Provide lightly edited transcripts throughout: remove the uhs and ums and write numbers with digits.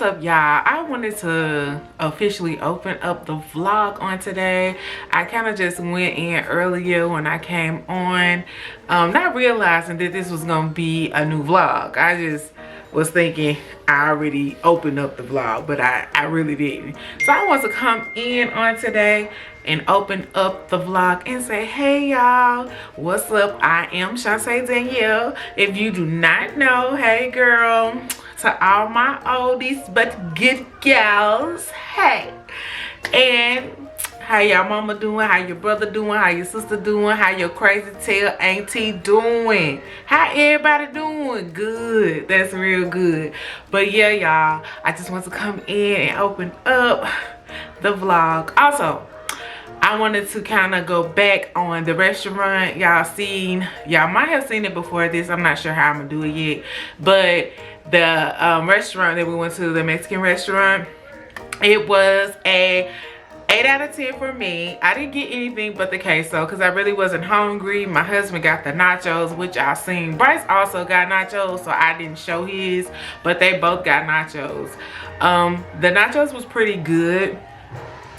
What's up, y'all? I wanted to officially open up the vlog on today. I kind of just went in earlier when I came on, not realizing that this was gonna be a new vlog. I just was thinking I already opened up the vlog, but I really didn't. So I want to come in on today and open up the vlog and say, hey y'all, what's up? I am Shunte Danielle. If you do not know, hey girl, to all my oldies but good gals, hey. And how y'all mama doing? How your brother doing? How your sister doing? How your crazy tail auntie doing? How everybody doing? Good. That's real good. But yeah, y'all, I just want to come in and open up the vlog. Also, I wanted to kind of go back on the restaurant. Y'all might have seen it before this. I'm not sure how I'm gonna do it yet. But the restaurant that we went to, the Mexican restaurant, it was a 8 out of 10 for me. I didn't get anything but the queso because I really wasn't hungry. My husband got the nachos, which I seen. Bryce also got nachos, so I didn't show his, but they both got nachos. The nachos was pretty good.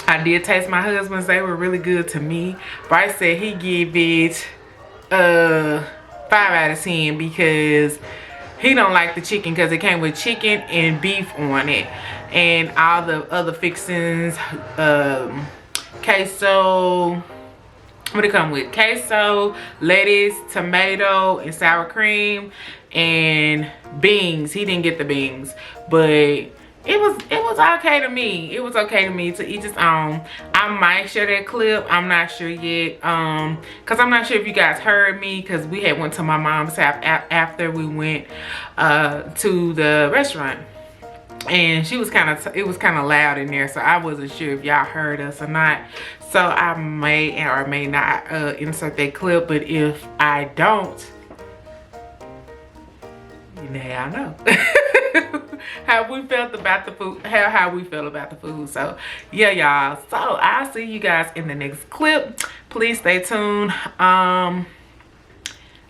I did taste my husband's. They were really good to me. Bryce said he give it 5 out of 10 because he don't like the chicken because it came with chicken and beef on it. And all the other fixings, queso, what it come with? Queso, lettuce, tomato, and sour cream, and beans. He didn't get the beans, but it was okay to me. It was okay to me, to each his own. I might share that clip. I'm not sure yet, because I'm not sure if you guys heard me, because we had went to my mom's house after we went to the restaurant. And it was kind of loud in there, so I wasn't sure if y'all heard us or not. So I may or may not insert that clip, but if I don't, now I know how we felt about the food, how we felt about the food. So yeah, y'all, so I'll see you guys in the next clip. Please stay tuned. I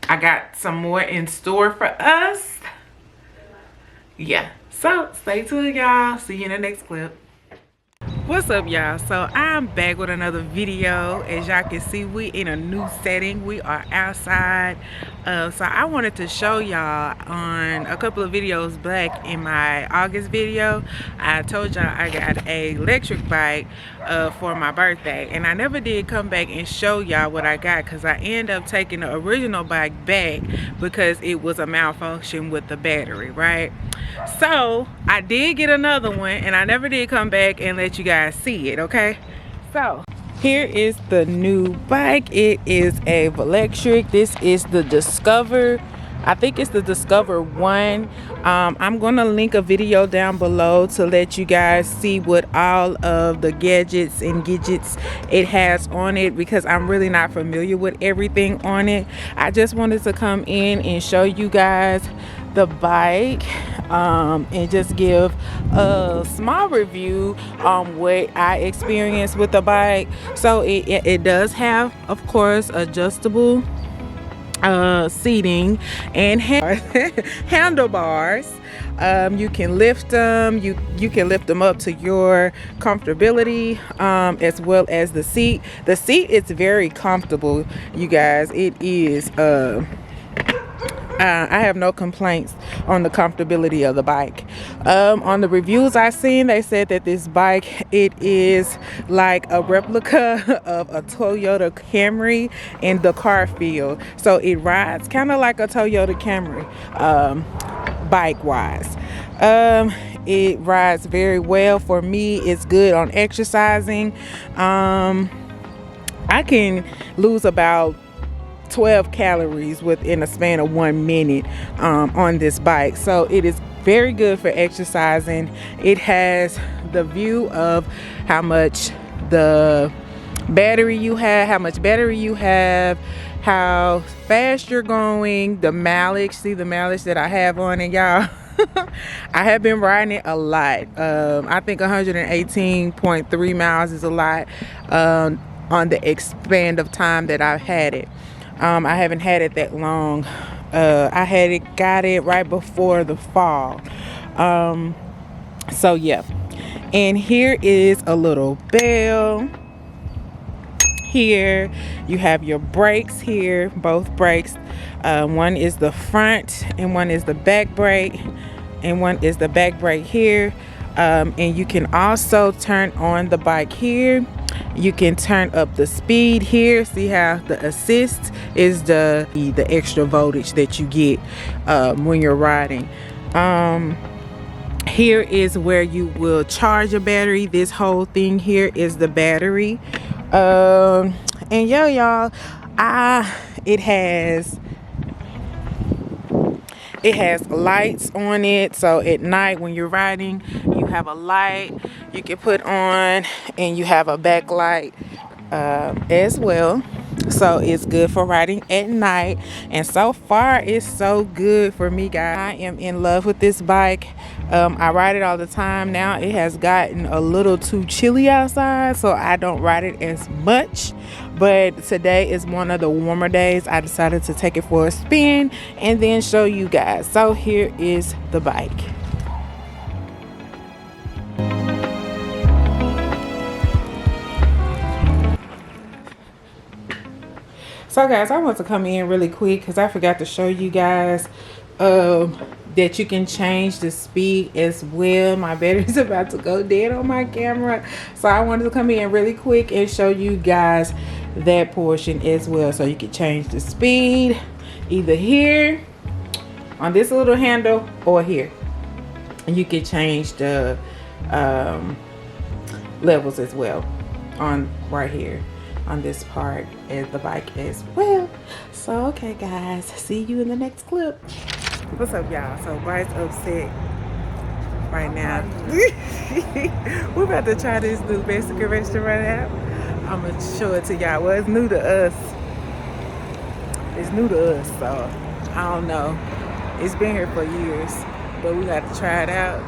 got some more in store for us. Yeah, so stay tuned, y'all. See you in the next clip. What's up, y'all? So I'm back with another video. As y'all can see, we in a new setting. We are outside. So I wanted to show y'all on a couple of videos back in my August video. I told y'all I got a electric bike for my birthday, and I never did come back and show y'all what I got because I ended up taking the original bike back because it was a malfunction with the battery, right? So I did get another one, and I never did come back and let you guys see it. Okay, so here is the new bike. It is a electric. This is the Discover. I think it's the Discover 1. I'm gonna link a video down below to let you guys see what all of the gadgets and gadgets it has on it, because I'm really not familiar with everything on it. I just wanted to come in and show you guys the bike and just give a small review on what I experienced with the bike. So it does have, of course, adjustable seating and handlebars. You can lift them. You can lift them up to your comfortability, as well as the seat. The seat is very comfortable, you guys. It is. I have no complaints on the comfortability of the bike. On the reviews I've seen, they said that this bike, it is like a replica of a Toyota Camry in the car feel. So it rides kind of like a Toyota Camry, bike wise. It rides very well for me. It's good on exercising. I can lose about 12 calories within a span of 1 minute on this bike. So it is very good for exercising. It has the view of how much the battery you have, how fast you're going, the mileage. See the mileage that I have on it, y'all. I have been riding it a lot. I think 118.3 miles is a lot on the span of time that I've had it. I haven't had it that long. I got it right before the fall. So yeah, and here is a little bell. Here you have your brakes here, both brakes. One is the front and one is the back brake, and one is the back brake here. And you can also turn on the bike here. You can turn up the speed here. See how the assist is the extra voltage that you get when you're riding. Here is where you will charge your battery. This whole thing here is the battery. And yo, y'all, it has lights on it, so at night when you're riding you have a light you can put on, and you have a backlight as well. So it's good for riding at night, and so far it's so good for me, guys. I am in love with this bike. I ride it all the time. Now it has gotten a little too chilly outside, so I don't ride it as much, but today is one of the warmer days. I decided to take it for a spin and then show you guys. So here is the bike. So guys, I want to come in really quick because I forgot to show you guys that you can change the speed as well. My battery's about to go dead on my camera, so I wanted to come in really quick and show you guys that portion as well. So you can change the speed either here on this little handle or here, and you can change the levels as well on right here on this part of the bike as well. So okay guys, see you in the next clip. What's up y'all? So Bryce upset right now. We're about to try this new Mexican restaurant out. I'm gonna show it to y'all. Well, it's new to us. It's new to us, so I don't know. It's been here for years, but we got to try it out.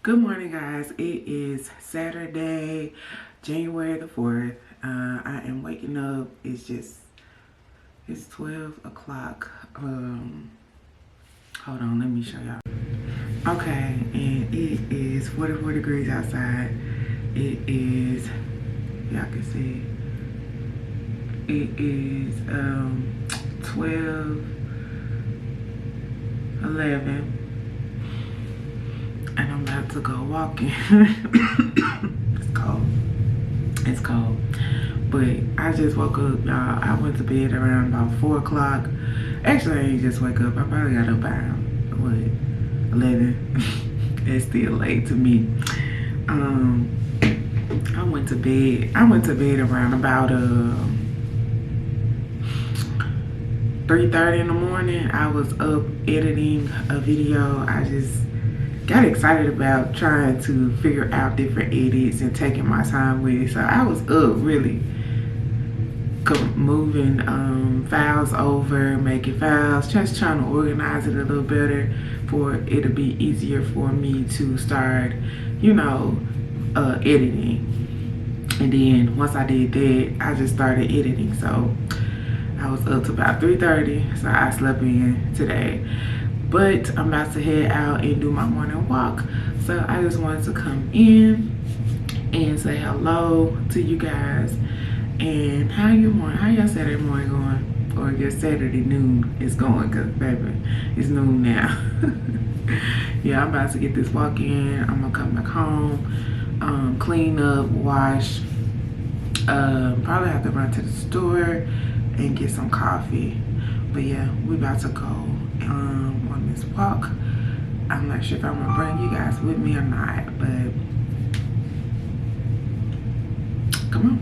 Good morning guys, it is Saturday, January the 4th. I am waking up. It's 12 o'clock. Hold on, let me show y'all. Okay, and it is 44 degrees outside. It is, y'all can see, it is 12:11. And I'm about to go walking. It's cold. It's cold. But I just woke up, y'all. I went to bed around about 4 o'clock. Actually, I didn't just wake up. I probably got up around, what, 11? It's still late to me. I went to bed around about 3:30 in the morning. I was up editing a video. I just got excited about trying to figure out different edits and taking my time with it. So I was up really moving files over, making files, just trying to organize it a little better for it to be easier for me to start, you know, editing. And then once I did that, I just started editing. So I was up to about 3:30, so I slept in today. But I'm about to head out and do my morning walk. So I just wanted to come in and say hello to you guys. And how y'all Saturday morning going? Or your Saturday noon is going, cause baby, it's noon now. Yeah, I'm about to get this walk in. I'm gonna come back home, clean up, wash. Probably have to run to the store and get some coffee. But yeah, we about to go on this walk. I'm not sure if I'm gonna bring you guys with me or not, but come on.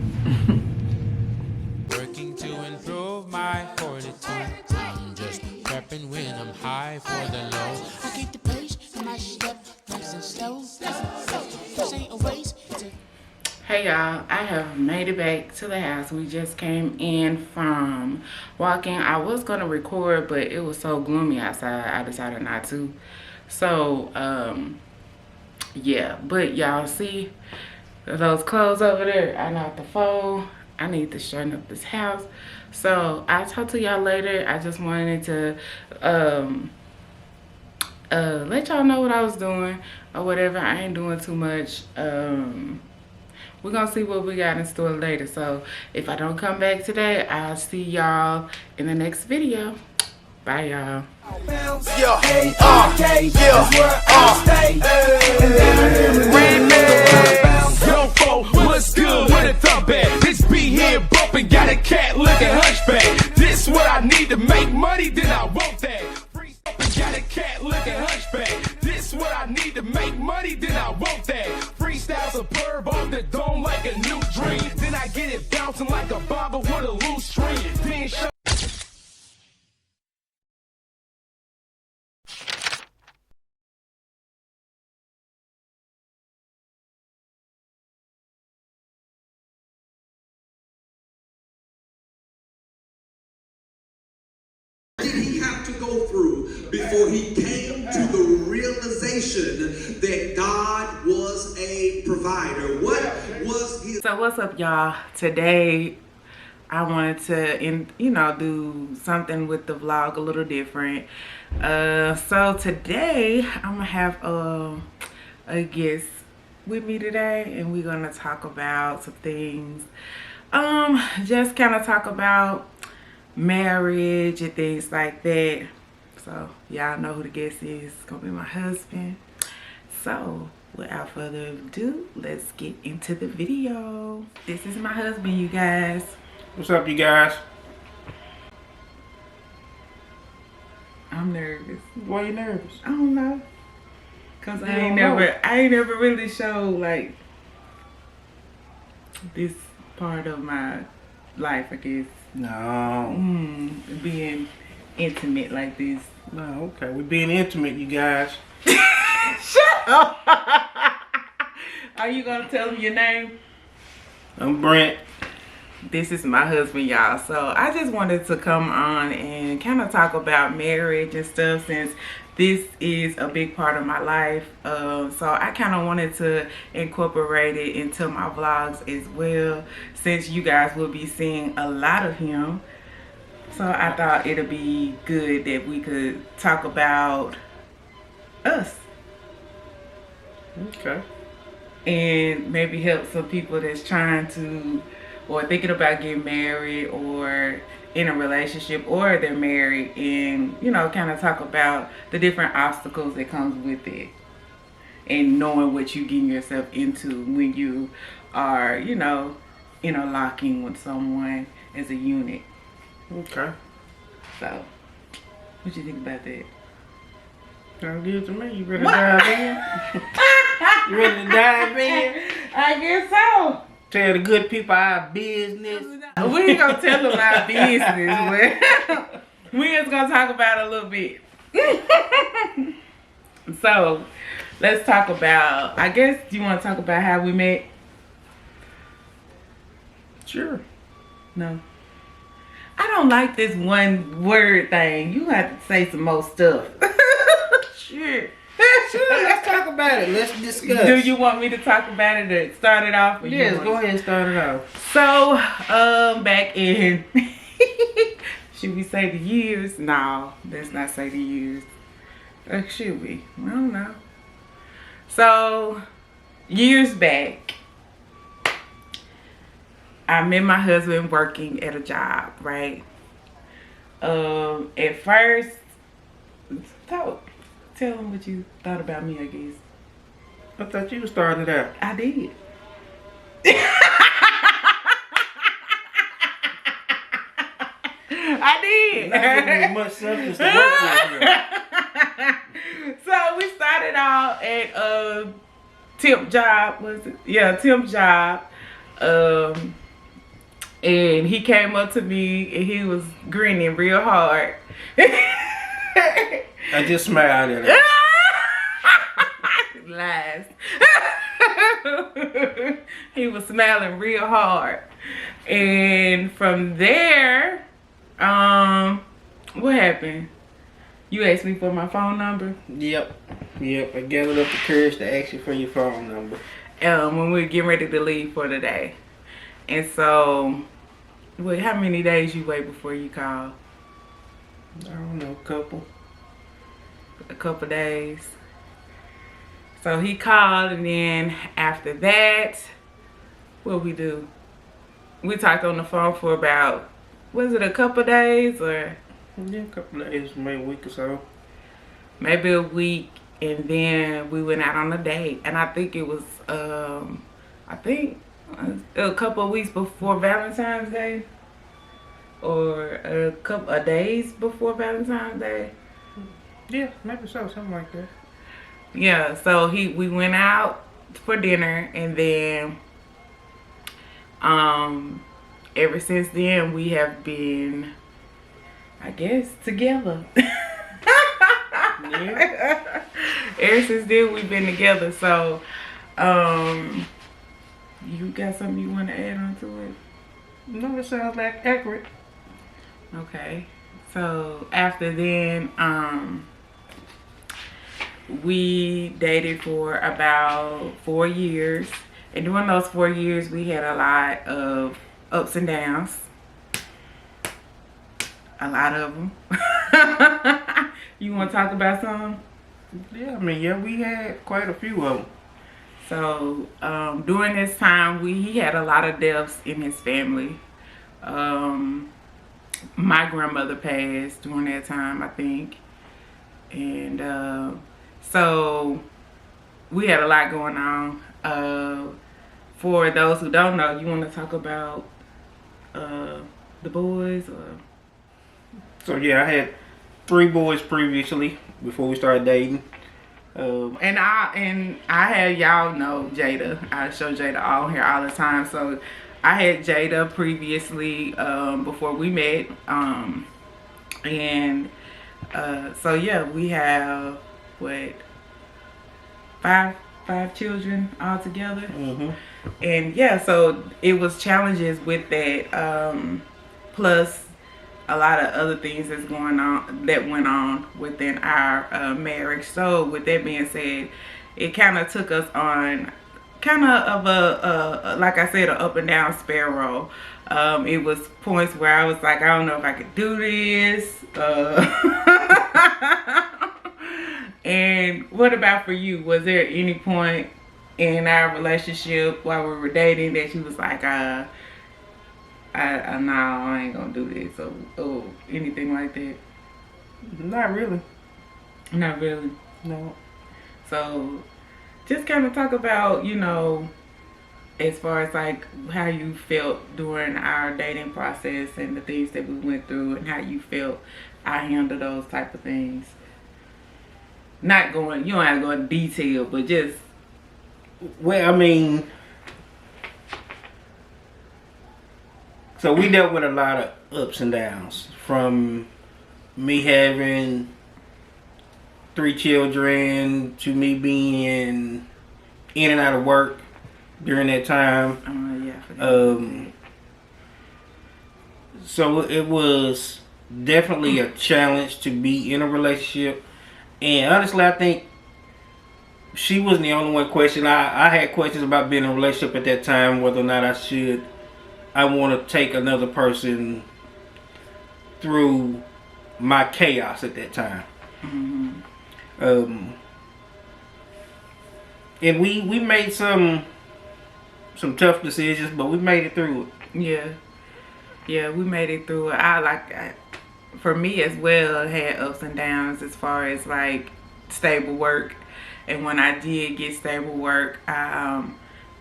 Working to happen when I'm high for the low. I keep the pace in my step, nice and slow. This ain't a race, it's a... Hey y'all, I have made it back to the house. We just came in from walking. I was gonna record, but it was so gloomy outside, I decided not to. So, yeah, but y'all see those clothes over there? I know the fold. I need to straighten up this house. So I'll talk to y'all later. I just wanted to let y'all know what I was doing or whatever. I ain't doing too much. We're gonna see what we got in store later. So if I don't come back today, I'll see y'all in the next video. Bye y'all. What's good with a thumb bag? This beat here bumping, got a cat looking hunchback. This what I need to make money, then I want that. Got a cat looking hunchback. This what I need to make money, then I want that. Freestyle superb on the dome like a new dream. Then I get it bouncing like a bobber with a loose string. Then show did he have to go through before he came to the realization that God was a provider? What was his... So what's up y'all? Today I wanted to do something with the vlog a little different. So today I'm gonna have a guest with me today, and we're gonna talk about some things. Just kind of talk about marriage and things like that. So y'all know who the guest is. It's gonna be my husband. So without further ado, let's get into the video. This is my husband, you guys. What's up, you guys? I'm nervous. Why you nervous? I don't know, cause I ain't never really showed like this part of my life, I guess. No. Being intimate like this. No, okay. We're being intimate, you guys. Shut up! Are you gonna tell him your name? I'm Brent. This is my husband, y'all. So I just wanted to come on and kind of talk about marriage and stuff, since this is a big part of my life. So I kind of wanted to incorporate it into my vlogs as well, since you guys will be seeing a lot of him. So I thought it'd be good that we could talk about us. Okay. And maybe help some people that's trying to, or thinking about getting married, or in a relationship, or they're married, and kind of talk about the different obstacles that comes with it, and knowing what you're getting yourself into when you are interlocking with someone as a unit. Okay. So what you think about that? Sounds good to me. You ready to dive in? You ready to dive in? I guess so. Tell the good people our business. We ain't gonna tell them our business, but we just gonna talk about it a little bit. So let's talk about, I guess you want to talk about how we met? Sure. No, I don't like this one word thing. You have to say some more stuff. Sure. Sure, let's talk about it. Let's discuss. Do you want me to talk about it or start it off? Yes, go ahead and start it off. So, back in, should we say the years? No, let's not say the years. Should we? I don't know. So, years back, I met my husband working at a job, right? At first, tell him what you thought about me, I guess. I thought you started out. I did. I did. Not giving me much substance to work with here. So we started out at a temp job, was it? Yeah, temp job. And he came up to me and he was grinning real hard. I just smiled at her. Lies. He was smiling real hard. And from there, what happened? You asked me for my phone number? Yep. I gathered up the courage to ask you for your phone number. When we were getting ready to leave for the day. And so, wait, how many days you wait before you call? I don't know, A couple days. So he called, and then after that, what we do? We talked on the phone for about, was it a couple days or? Yeah, a couple of days, maybe a week or so. Maybe a week, and then we went out on a date. And I think it was, a couple of weeks before Valentine's Day, or a couple of days before Valentine's Day. Yeah, maybe so, something like that. Yeah, so we went out for dinner, and then ever since then we have been, I guess, together. Yeah. Ever since then we've been together. So you got something you want to add on to it? No, it sounds like accurate. Okay. So after then, we dated for about 4 years. And during those 4 years, we had a lot of ups and downs. A lot of them. You want to talk about some? Yeah, we had quite a few of them. So during this time, he had a lot of deaths in his family. My grandmother passed during that time, I think. And so we had a lot going on. For those who don't know, you want to talk about the boys? Or? So yeah, I had 3 boys previously before we started dating. And I had, y'all know Jada. I show Jada all here all the time. So I had Jada previously before we met. So yeah, we have what, five children all together. Mm-hmm. And yeah, so it was challenges with that, plus a lot of other things that went on within our marriage. So with that being said, it kind of took us on kind of a like I said, an up and down spiral. It was points where I was like, I don't know if I could do this. And what about for you? Was there any point in our relationship while we were dating that you was like, no, I ain't gonna do this, or anything like that? Not really. Not really. No. So just kind of talk about, as far as like how you felt during our dating process and the things that we went through, and how you felt I handled those type of things. You don't have to go into detail, but just. Well, so we dealt with a lot of ups and downs, from me having 3 children to me being in and out of work during that time. So it was definitely a challenge to be in a relationship. And honestly, I think she wasn't the only one questioning. I had questions about being in a relationship at that time, whether or not I want to take another person through my chaos at that time. Mm-hmm. And we made some tough decisions, but we made it through it. Yeah, we made it through it. For me as well, I had ups and downs as far as like stable work. And when I did get stable work, I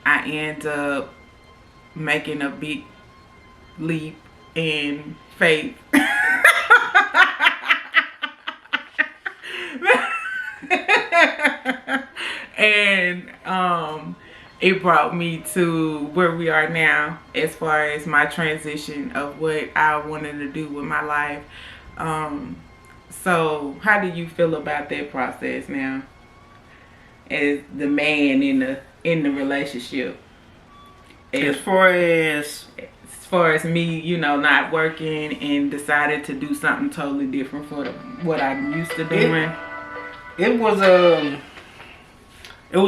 ended up making a big leap in faith. And it brought me to where we are now as far as my transition of what I wanted to do with my life. So how do you feel about that process now, as the man in the relationship? As far as Me, not working and decided to do something totally different for what I'm used to doing. it was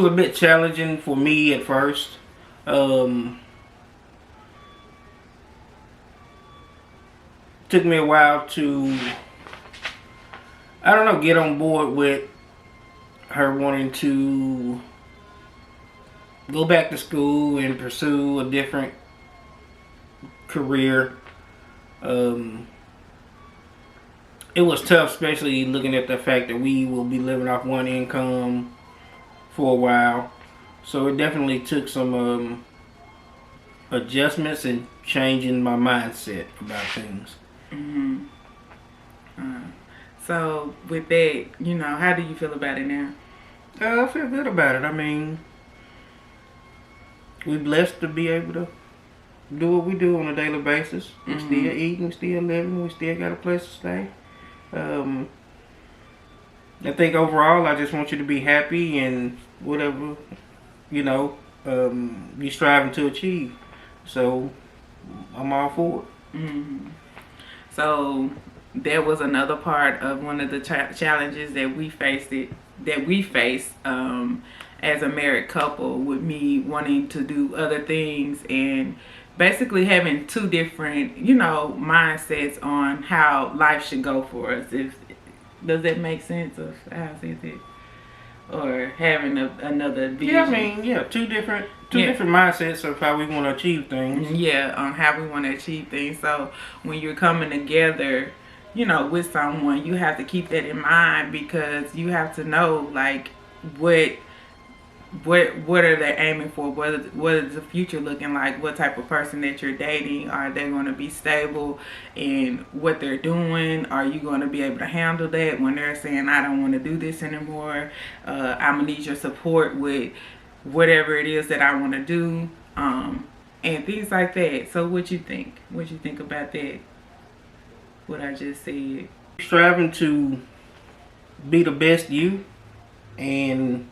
a bit challenging for me at first. Took me a while to, I don't know, get on board with her wanting to go back to school and pursue a different career. It was tough, especially looking at the fact that we will be living off one income for a while. So it definitely took some adjustments and changing my mindset about things. So with that, how do you feel about it now? I feel good about it. I mean, we're blessed to be able to do what we do on a daily basis. We're still eating, still living, we still got a place to stay. I think overall, I just want you to be happy and whatever, you're striving to achieve. So, I'm all for it. So, there was another part of one of the challenges that we faced as a married couple, with me wanting to do other things and basically having two different, mindsets on how life should go for us. Does that make sense of how I said it? Or having another vision? Two different mindsets of how we want to achieve things. Yeah, on how we want to achieve things. So when you're coming together, with someone, you have to keep that in mind, because you have to know, like, what are they aiming for? What is the future looking like? What type of person that you're dating? Are they going to be stable in what they're doing? Are you going to be able to handle that when they're saying, I don't want to do this anymore? I'm going to need your support with whatever it is that I want to do, and things like that. So what you think? What you think about that? What I just said? Striving to be the best you, and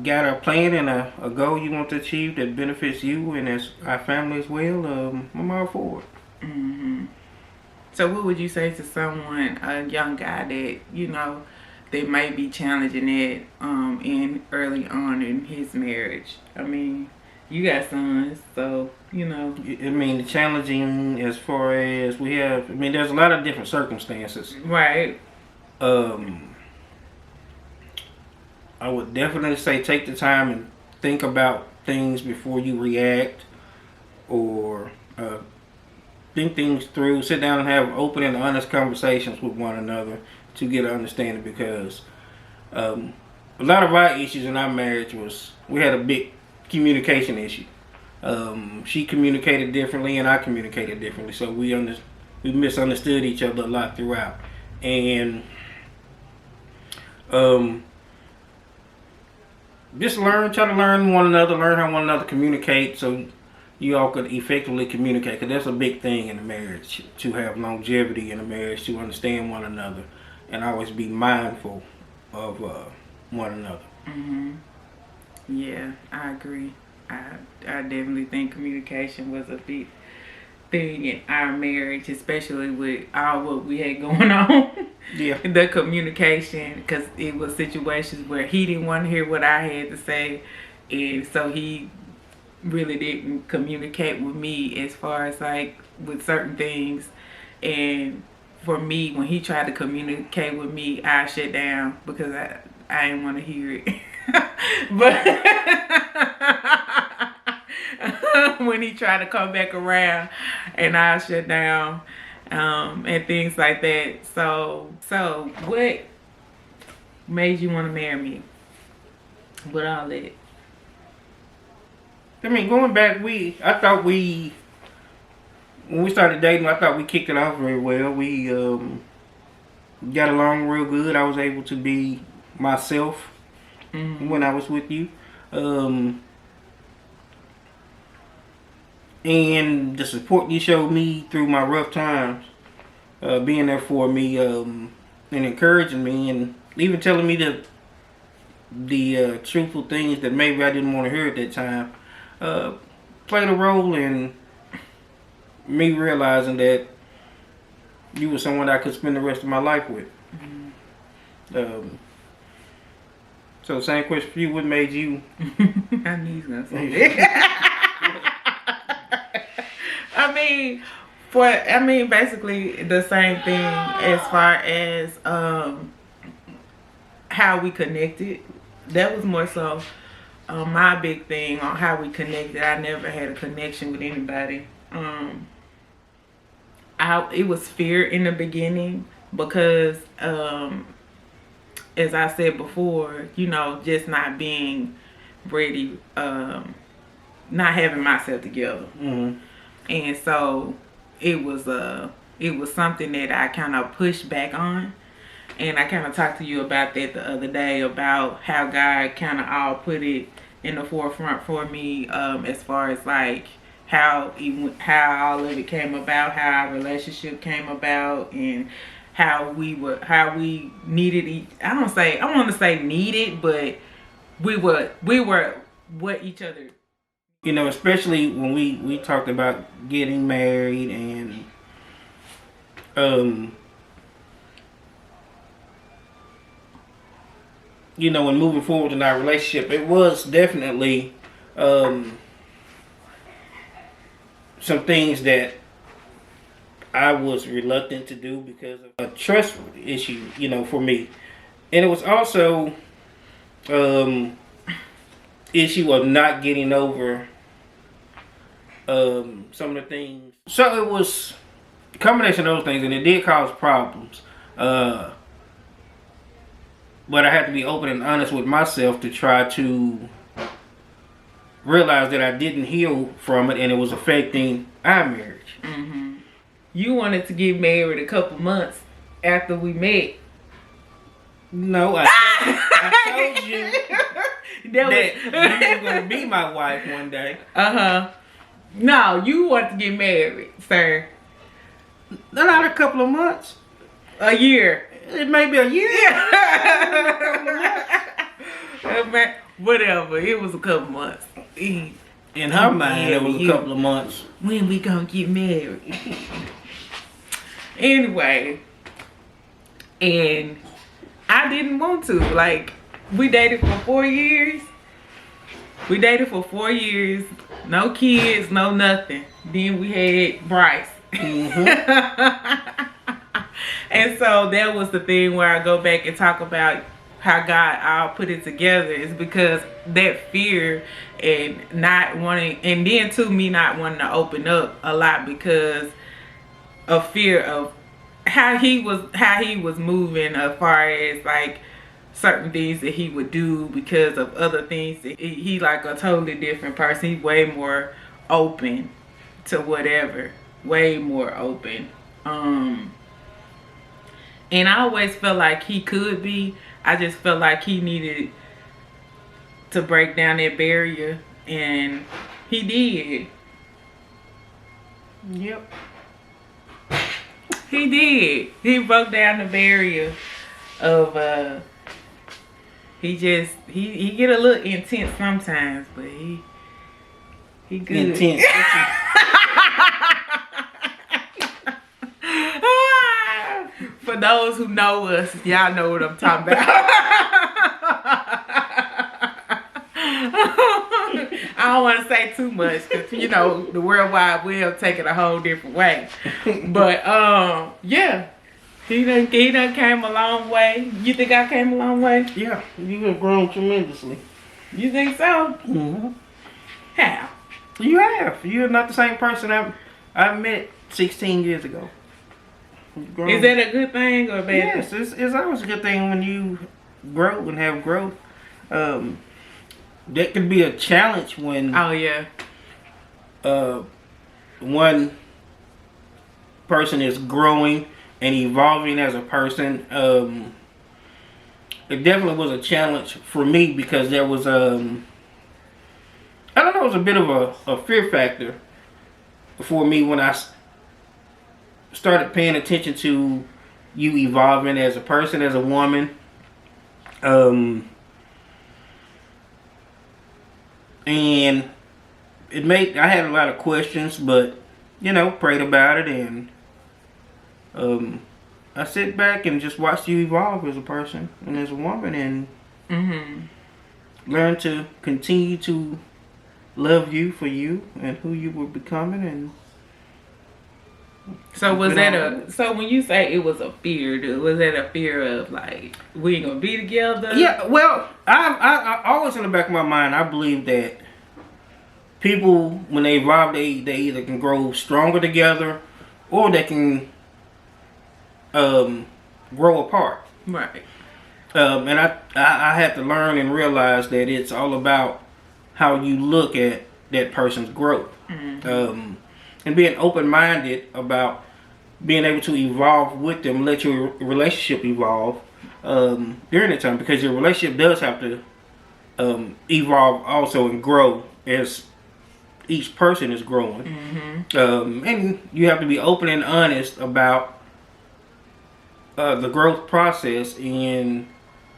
got a plan and a goal you want to achieve that benefits you and as our family as well, I'm all for it. So what would you say to someone, a young guy that, they may be challenging it in early on in his marriage? I mean, you got sons, so, I mean, the challenging as far as there's a lot of different circumstances. Right. I would definitely say take the time and think about things before you react, or think things through. Sit down and have open and honest conversations with one another to get an understanding, because a lot of our issues in our marriage was we had a big communication issue. She communicated differently and I communicated differently, so we misunderstood each other a lot throughout. And just try to learn one another, learn how one another communicate, so you all could effectively communicate. Because that's a big thing in a marriage, to have longevity in a marriage, to understand one another and always be mindful of one another. Yeah, I agree. I definitely think communication was a big thing in our marriage, especially with all what we had going on. Yeah. The communication, because it was situations where he didn't want to hear what I had to say, and so he really didn't communicate with me as far as like with certain things. And for me, when he tried to communicate with me, I shut down because I didn't want to hear it. But when he tried to come back around, and I shut down, and things like that. So what made you want to marry me with all that? I mean, going back, when we started dating, I thought we kicked it off very well. We got along real good. I was able to be myself when I was with you. And the support you showed me through my rough times being there for me, and encouraging me, and even telling me the truthful things that maybe I didn't want to hear at that time, played a role in me realizing that you were someone I could spend the rest of my life with. So same question for you, what made you? I knew you was gonna say that. Basically the same thing as far as how we connected. That was more so my big thing on how we connected. I never had a connection with anybody. It was fear in the beginning because as I said before, just not being ready, not having myself together. And so it was something that I kind of pushed back on. And I kind of talked to you about that the other day, about how God kind of all put it in the forefront for me, as far as like how all of it came about, how our relationship came about, and how we needed I want to say needed, but we were what each other. Especially when we talked about getting married and when moving forward in our relationship, it was definitely some things that I was reluctant to do because of a trust issue, for me. And it was also issue of not getting over some of the things. So it was a combination of those things, and it did cause problems. But I had to be open and honest with myself to try to realize that I didn't heal from it, and it was affecting our marriage. You wanted to get married a couple months after we met. No, I told you that you were going to be my wife one day. No, you want to get married, sir. Not a couple of months. A year. It may be a year. Whatever. It was a couple months. In her mind, it was a couple of months. When we gonna get married? Anyway, and I didn't want to. Like, we dated for 4 years. No kids, no nothing. Then we had Bryce. And so that was the thing where I go back and talk about how God all put it together, is because that fear and not wanting, and then too, me not wanting to open up a lot because of fear of how he was moving as far as like certain things that he would do because of other things. He like a totally different person. He's way more open to whatever, way more open. And I always felt like he could be. I just felt like he needed to break down that barrier, and he did. Yep. He did. He broke down the barrier of he get a little intense sometimes, but he good. Intense. For those who know us, y'all know what I'm talking about. I don't want to say too much because, the World Wide Web take it a whole different way. But, yeah, he done came a long way. You think I came a long way? Yeah, you have grown tremendously. You think so? Mm-hmm. How? You have. You're not the same person I met 16 years ago. Is that a good thing or a bad thing? Yes, it's always a good thing when you grow and have growth. That can be a challenge when one person is growing and evolving as a person. It definitely was a challenge for me because there was it was a bit of a fear factor for me when I started paying attention to you evolving as a person, as a woman. And I had a lot of questions, but prayed about it, and I sit back and just watch you evolve as a person and as a woman, and learn to continue to love you for you and who you were becoming. And so so when you say it was a fear, was that a fear of like we ain't gonna be together? Yeah, well, I always in the back of my mind, I believe that people, when they evolve, they either can grow stronger together or they can grow apart. Right. And I had to learn and realize that it's all about how you look at that person's growth. And being open-minded about being able to evolve with them, let your relationship evolve during the time, because your relationship does have to evolve also and grow as each person is growing. And you have to be open and honest about the growth process, and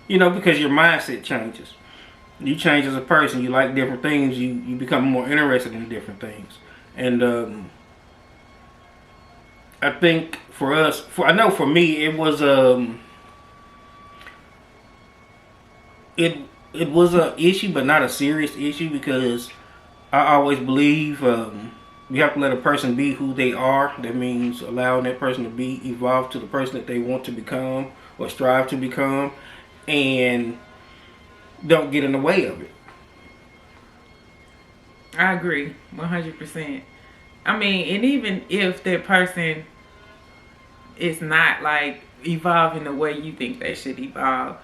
because your mindset changes. You change as a person. You like different things. You become more interested in different things. And I think for us, I know for me, it was it was a issue, but not a serious issue, because I always believe you have to let a person be who they are. That means allowing that person to evolve to the person that they want to become or strive to become, and don't get in the way of it. I agree 100%. I mean, and even if that person is not like evolving the way you think they should evolve,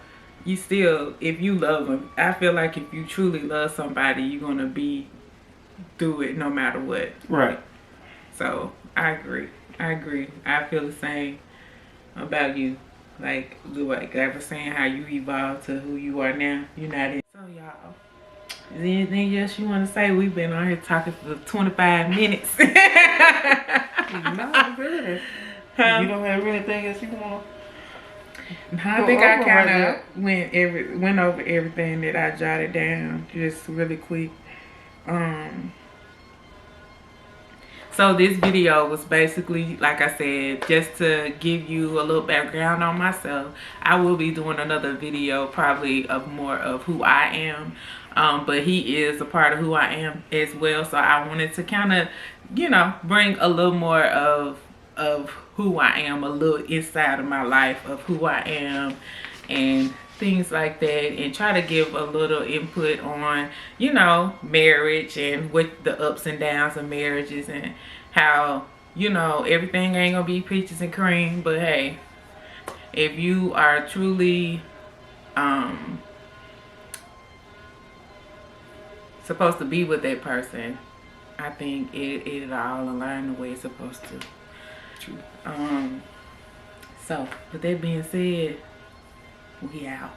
you still, if you love them, I feel like if you truly love somebody, you're gonna be through it no matter what. Right. So I agree. I feel the same about you. Like I was saying, how you evolved to who you are now. You're not in. So y'all, is there anything else you want to say? We've been on here talking for 25 minutes. No, good. You don't have anything else you want? I think I kind of went over everything that I jotted down just really quick. So this video was basically, like I said, just to give you a little background on myself. I will be doing another video probably of more of who I am. But he is a part of who I am as well. So I wanted to kind of, bring a little more of who I am, a little inside of my life of who I am and things like that, and try to give a little input on, marriage and what the ups and downs of marriages, and how, everything ain't gonna be peaches and cream. But hey, if you are truly supposed to be with that person, I think it'll all align the way it's supposed to. True. So with that being said, we out.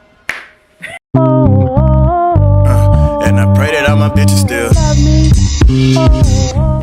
And I pray that all my bitches still love me.